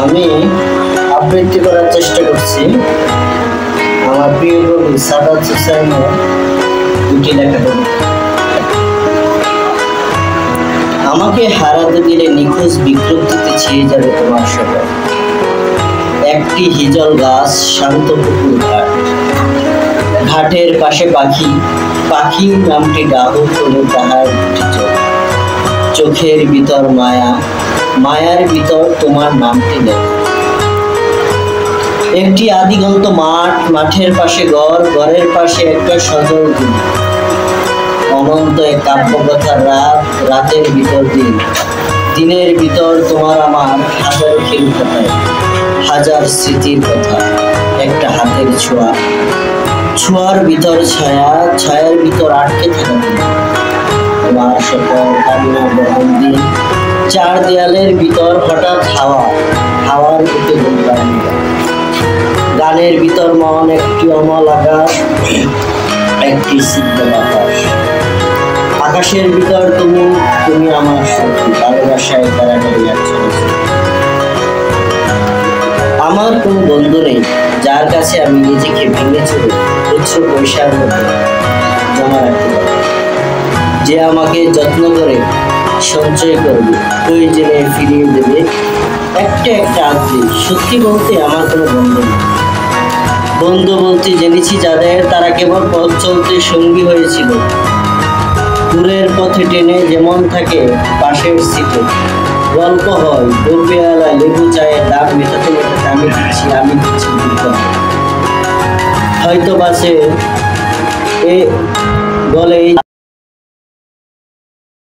আমি আবৃত্তি করার চেষ্টা করছি আমার প্রিয় কবি সাদাত হোসেনের দুটি লেখা কবিতা। আমাকে হারাতে দিলে নিখোঁজ বিজ্ঞপ্তিতে ছেয়ে যাবে তোমার শহর। একটি হিজল গাছ, শান্ত পুকুর ঘাট, ঘাটের পাশে পাখি, পাখি নামটি ডাহু করে তাহার দুটি চোখ, চোখের ভিতর মায়া, মায়ার ভিতর তোমার নামটি লেখা। একটি আদিগন্ত মাঠ, মাঠের পাশে ঘর, ঘরের পাশে একটা সজল দিন, অনন্ত এক কাব্যকথার রাত, রাতের ভিতর দিন, দিনের ভিতর তোমার আমার হাজার খেল কথায়, হাজার স্মৃতির কথা, একটা হাতের ছোঁয়া, ছোঁয়ার ভিতর ছায়া, ছায়ার ভিতর আটকে থাকা তোমার সকল কান্না বহন দিন, চার দেয়ালের ভিতর হঠাৎ হাওয়া, হাওয়ার বুকে বললাম গানের ভিতর মন, একটি অমল আকাশ, একটি সিদ্ধ বাতাস, আকাশের ভিতর তুমি, তুমি আমার শক্তি, ভালোবাসায় কারাগারি আছো। আমার কোনো বন্ধু নেই যার কাছে আমি নিজেকে ভেঙে চলে তুচ্ছ পয়সার মধ্যে জমা রাখতে পারি, যে আমাকে যত্ন করে সঞ্চয় করবে, প্রয়োজনে ফিরিয়ে দেবে একটা একটা আগ্রহ। সত্যি বলতে আমার কোনো বন্ধু নেই। বন্ধু বলতে জেনেছি যাদের, তারা কেবল পথ চলতে সঙ্গী হয়েছিল, দূরের পথে টেনে যেমন থাকে পাশের সিটে, গল্প হয় দুর্বেলায় লেবু চায়ের দাম মেটাতে মেটাতে আমি দিচ্ছি হয়তো বাসে এ বলে